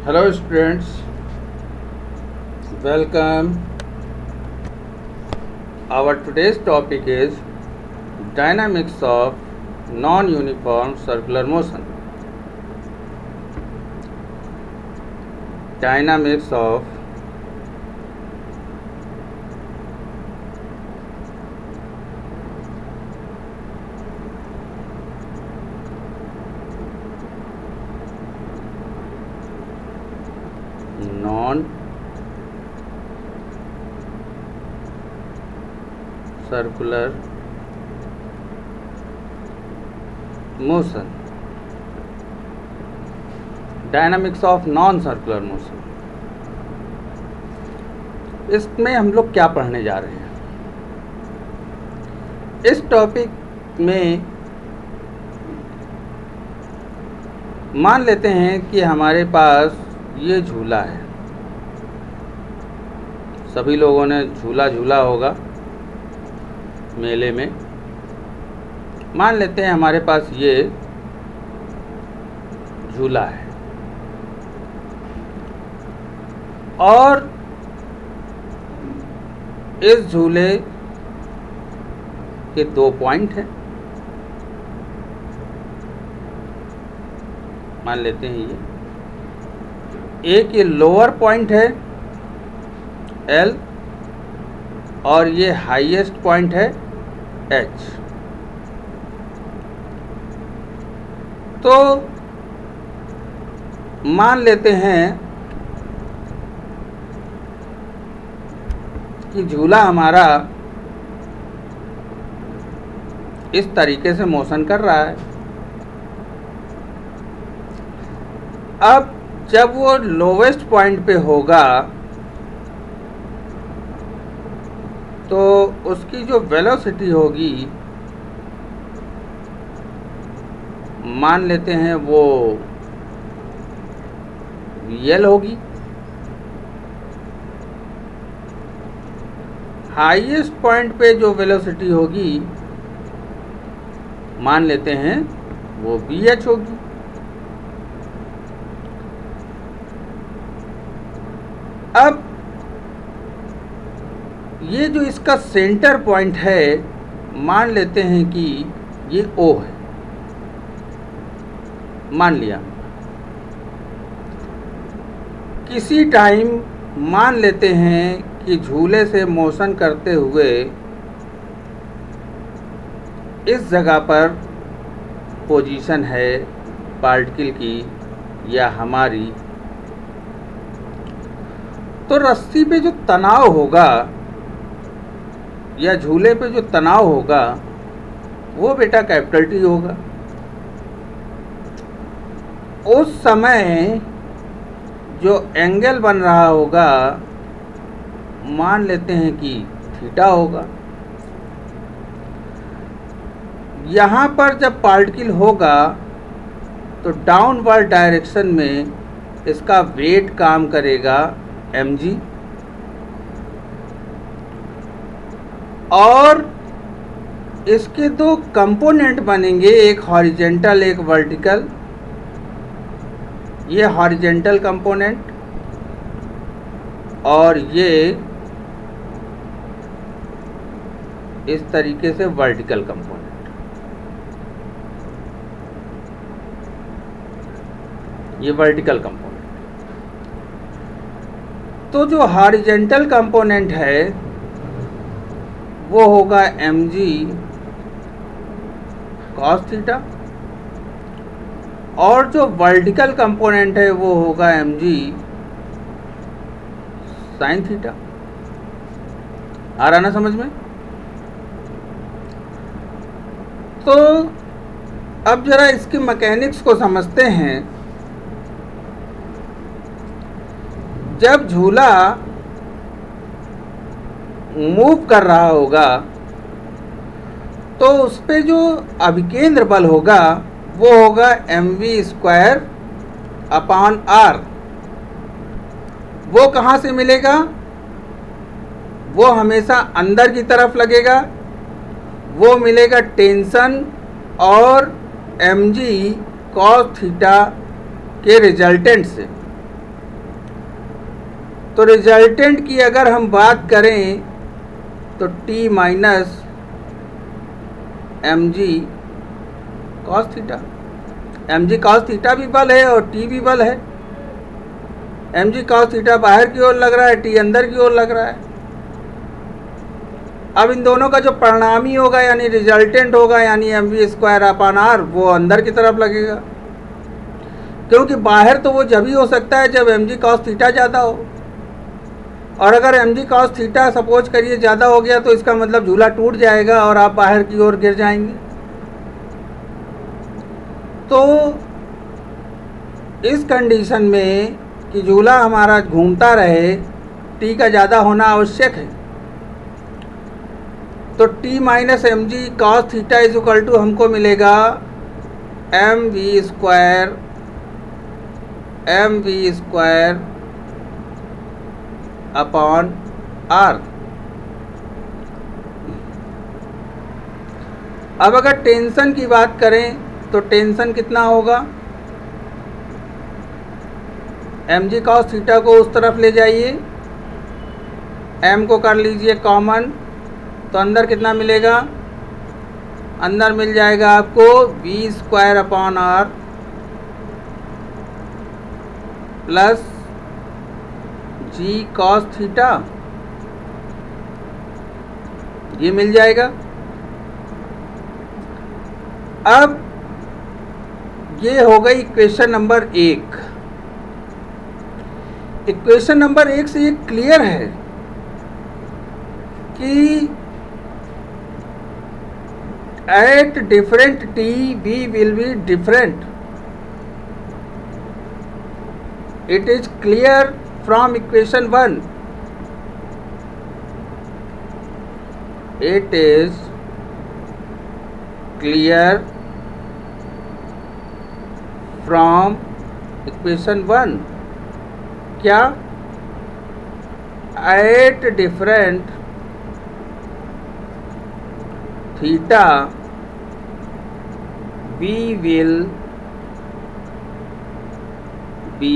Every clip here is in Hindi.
Hello students, welcome. Our today's topic is dynamics of non-uniform circular motion. Dynamics of non-circular motion. Dynamics of non-circular motion. इसमें हम लोग क्या पढ़ने जा रहे हैं? इस टॉपिक में मान लेते हैं कि हमारे पास ये झूला है। सभी लोगों ने झूला झूला होगा मेले में। मान लेते हैं हमारे पास ये झूला है और इस झूले के 2 पॉइंट हैं। मान लेते हैं एक ये लोअर पॉइंट है L और ये हाईएस्ट पॉइंट है H। तो मान लेते हैं कि झूला हमारा इस तरीके से मोशन कर रहा है। अब जब वो लोवेस्ट पॉइंट पे होगा तो उसकी जो वेलोसिटी होगी मान लेते हैं वो VL होगी। हाईएस्ट पॉइंट पे जो वेलोसिटी होगी मान लेते हैं वो VH होगी। अब ये जो इसका सेंटर पॉइंट है मान लेते हैं कि ये O है। मान लिया। किसी टाइम मान लेते हैं कि झूले से मोशन करते हुए इस जगह पर पोजीशन है पार्टिकल की या हमारी, तो रस्सी पे जो तनाव होगा या झूले पे जो तनाव होगा वो बेटा कैपिटल T होगा। उस समय जो एंगल बन रहा होगा मान लेते हैं कि थीटा होगा। यहाँ पर जब पार्टिकल होगा तो डाउनवर्ड डायरेक्शन में इसका वेट काम करेगा mg और इसके 2 कंपोनेंट बनेंगे, एक हॉरिजेंटल एक वर्टिकल। ये हॉरिजेंटल कंपोनेंट और ये इस तरीके से वर्टिकल कंपोनेंट। ये वर्टिकल कंपोनेंट। तो जो हॉरिजेंटल कंपोनेंट है वो होगा mg cos थीटा और जो वर्टिकल कंपोनेंट है वो होगा mg sin थीटा। आ रहा ना समझ में? तो अब जरा इसकी मैकेनिक्स को समझते हैं। जब झूला मूव कर रहा होगा तो उस पे जो अभिकेंद्र बल होगा वो होगा mv²/r। वो कहाँ से मिलेगा? वो हमेशा अंदर की तरफ लगेगा। वो मिलेगा टेंशन और mg cos थीटा के रिजल्टेंट से। तो रिजल्टेंट की अगर हम बात करें तो T minus m g cos theta, m g cos theta भी बल है और टी भी बल है। एम जी कॉस थीटा बाहर की ओर लग रहा है, टी अंदर की ओर लग रहा है। अब इन दोनों का जो परिणामी होगा यानी रिजल्टेंट होगा यानी m we square upon r, वो अंदर की तरफ लगेगा, क्योंकि बाहर तो वो जब ही हो सकता है जब एम जी कॉस थीटा ज़्यादा हो, और अगर m g cos theta suppose करिए ज़्यादा हो गया तो इसका मतलब झूला टूट जाएगा और आप बाहर की ओर गिर जाएंगे। तो इस कंडीशन में कि झूला हमारा घूमता रहे, टी का ज़्यादा होना आवश्यक है। तो T minus m g cos theta is equal to हमको मिलेगा m we square upon r. अब अगर टेंशन की बात करें तो टेंशन कितना होगा, एम जी कॉस थीटा को उस तरफ ले जाइए, एम को कर लीजिए कॉमन, तो अंदर कितना मिलेगा, अंदर मिल जाएगा आपको v square upon are plus g cos theta, ये मिल जाएगा। अब ये हो गई इक्वेशन नंबर 1। इक्वेशन नंबर 1 से ये क्लियर है कि at different t v will be different. It is clear from equation 1. It is clear from equation 1. क्या? At different theta v will be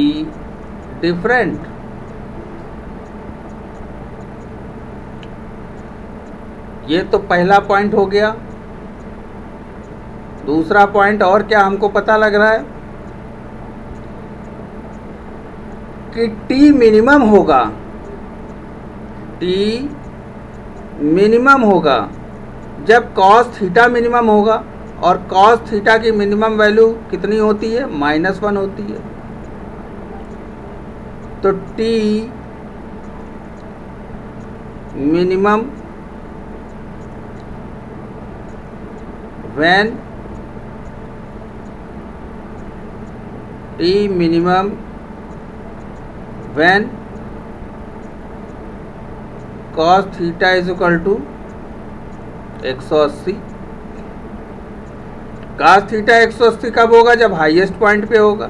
different. ये तो पहला पॉइंट हो गया। दूसरा पॉइंट और क्या हमको पता लग रहा है कि टी मिनिमम होगा, टी मिनिमम होगा जब कॉस थीटा मिनिमम होगा, और कॉस थीटा की मिनिमम वैल्यू कितनी होती है, -1 होती है। तो T minimum when T minimum when cos theta is equal to 180। Cos theta 180 कब होगा, जब हाईएस्ट पॉइंट पे होगा।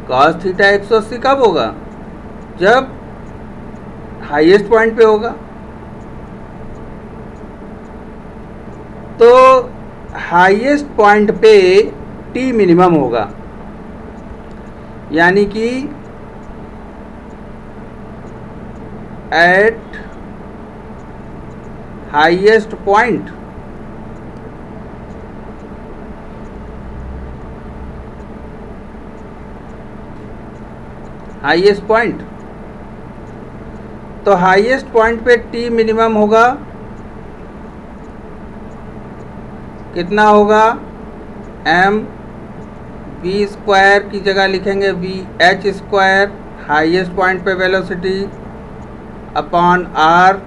कॉस थीटा 180 कब होगा, जब हाईएस्ट पॉइंट पे होगा। तो हाईएस्ट पॉइंट पे टी मिनिमम होगा, यानी कि at highest point highest point तो हाईएस्ट पॉइंट पे टी मिनिमम होगा, कितना होगा, एम वी स्क्वायर की जगह लिखेंगे V H square, highest point पे velocity, upon R,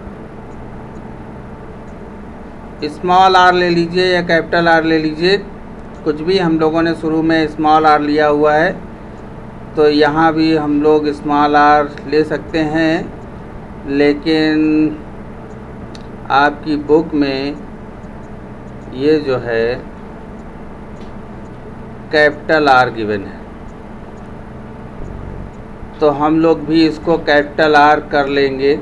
small R ले लीजिए या कैपिटल आर ले लीजिए, कुछ भी, हम लोगों ने शुरू में स्मॉल आर लिया हुआ है तो यहाँ भी हम लोग स्मॉल आर ले सकते हैं, लेकिन आपकी बुक में ये जो है कैपिटल आर गिवन है, तो हम लोग भी इसको कैपिटल आर कर लेंगे।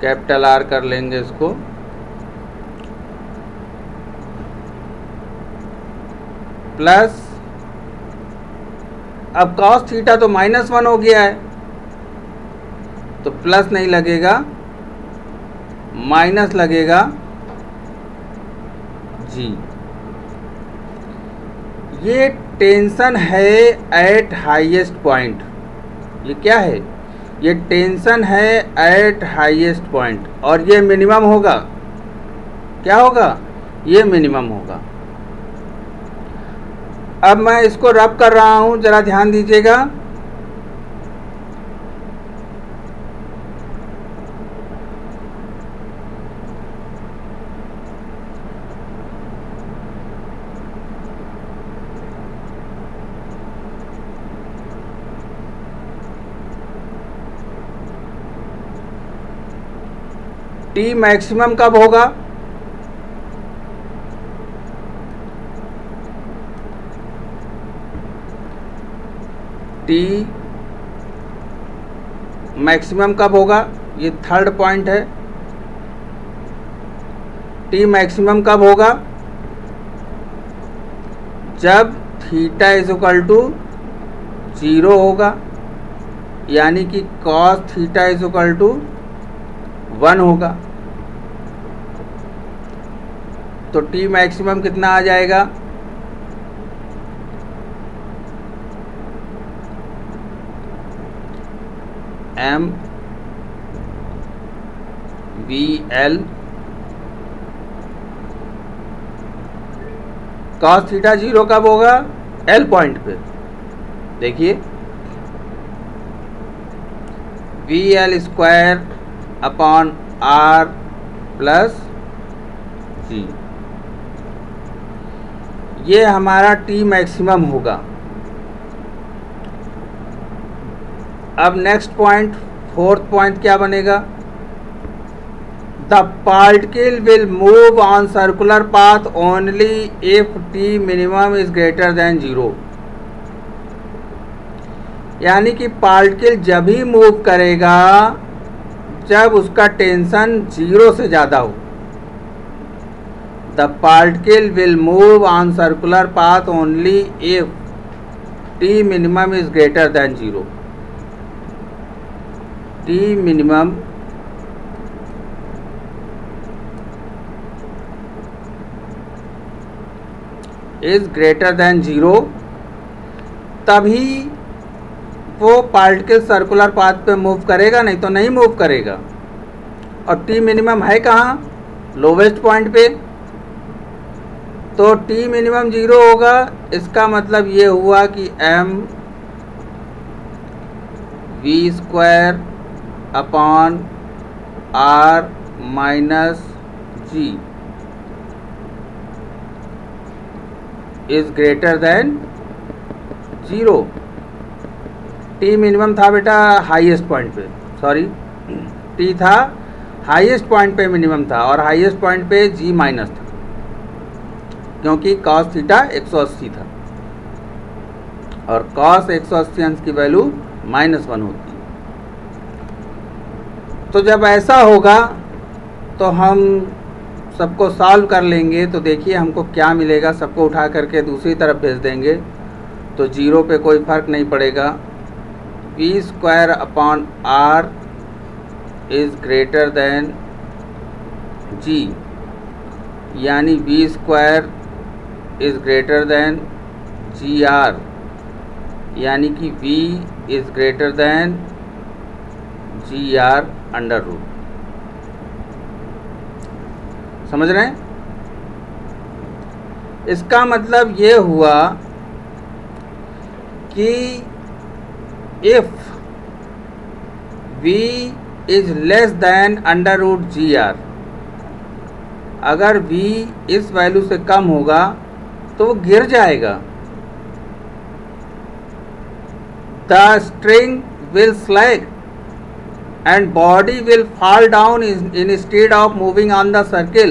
कैपिटल आर कर लेंगे इसको, प्लस, अब कॉस थीटा तो -1 हो गया है तो प्लस नहीं लगेगा, माइनस लगेगा जी। ये टेंशन है एट हाईएस्ट पॉइंट। ये क्या है? ये टेंशन है एट हाईएस्ट पॉइंट, और ये मिनिमम होगा। क्या होगा? ये मिनिमम होगा। अब मैं इसको रब कर रहा हूं, जरा ध्यान दीजिएगा। टी मैक्सिमम कब होगा? टी मैक्सिमम कब होगा? ये थर्ड पॉइंट है। टी मैक्सिमम कब होगा? जब थीटा इज इक्वल टू 0 होगा, यानी कि cos theta is equal to 1 होगा। तो टी मैक्सिमम कितना आ जाएगा? M V L cos theta 0 कब होगा? एल पॉइंट पे। देखिए, V L square upon are plus G, ये हमारा टी मैक्सिमम होगा। अब नेक्स्ट पॉइंट, फोर्थ पॉइंट क्या बनेगा? The particle will move on circular path only if T minimum is greater than 0। यानी कि पार्टिकल जब ही मूव करेगा जब उसका टेंशन 0 से ज़्यादा हो। The particle will move on circular path only if T minimum is greater than 0। T minimum is greater than 0, तभी वो पार्टिकल सर्कुलर पाथ पे मूव करेगा, नहीं तो नहीं मूव करेगा। और टी मिनिमम है कहाँ? लोवेस्ट पॉइंट पे। तो टी मिनिमम 0 होगा। इसका मतलब ये हुआ कि m we square upon r minus g is greater than 0। T minimum था बेटा हाईएस्ट पॉइंट पे, सॉरी, टी था हाईएस्ट पॉइंट पे मिनिमम था, और हाईएस्ट पॉइंट पे जी माइनस था, क्योंकि कॉस थीटा 180 था, और कॉस 180 अंश की वैल्यू -1 होती है। तो जब ऐसा होगा तो हम सबको सॉल्व कर लेंगे। तो देखिए हमको क्या मिलेगा, सबको उठा करके दूसरी तरफ भेज देंगे तो 0 पे कोई फ़र्क नहीं पड़ेगा। V square upon R is greater than G, यानी V square is greater than G R, यानी कि v is greater than G R under root. समझ रहे हैं? इसका मतलब ये हुआ कि if v is less than under root ji R, अगर v इस वैल्यू से कम होगा तो वो गिर जाएगा। The string will slag and body will fall down instead of moving on the circle।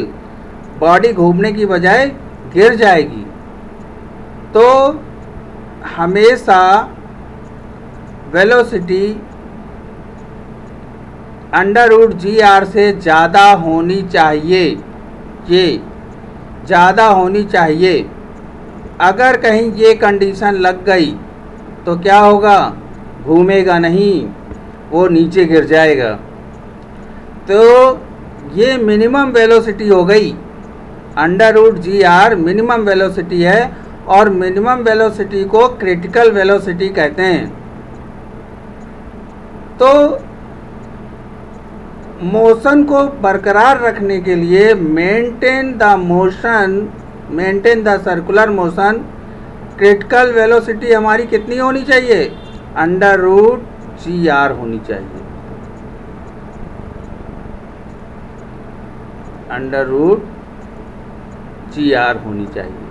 Body घूमने की बजाय गिर जाएगी। तो हमेशा वेलोसिटी अंडर रूट जी आर से ज़्यादा होनी चाहिए, ये ज़्यादा होनी चाहिए। अगर कहीं ये कंडीशन लग गई तो क्या होगा, घूमेगा नहीं, वो नीचे गिर जाएगा। तो ये मिनिमम वेलोसिटी हो गई, अंडर रूट जी आर मिनिमम वेलोसिटी है, और मिनिमम वेलोसिटी को क्रिटिकल वेलोसिटी कहते हैं। तो मोशन को बरकरार रखने के लिए maintain the circular motion, critical velocity हमारी कितनी होनी चाहिए, अंडर रूट जी आर होनी चाहिए, अंडर रूट जी आर होनी चाहिए।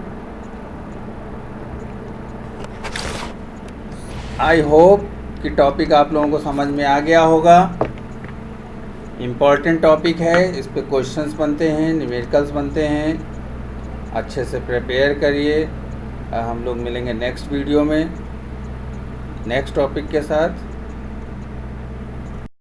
आई होप कि टॉपिक आप लोगों को समझ में आ गया होगा। इम्पॉर्टेंट टॉपिक है, इस पे क्वेश्चंस बनते हैं, न्यूमेरिकल्स बनते हैं, अच्छे से प्रिपेयर करिए। हम लोग मिलेंगे नेक्स्ट वीडियो में नेक्स्ट टॉपिक के साथ।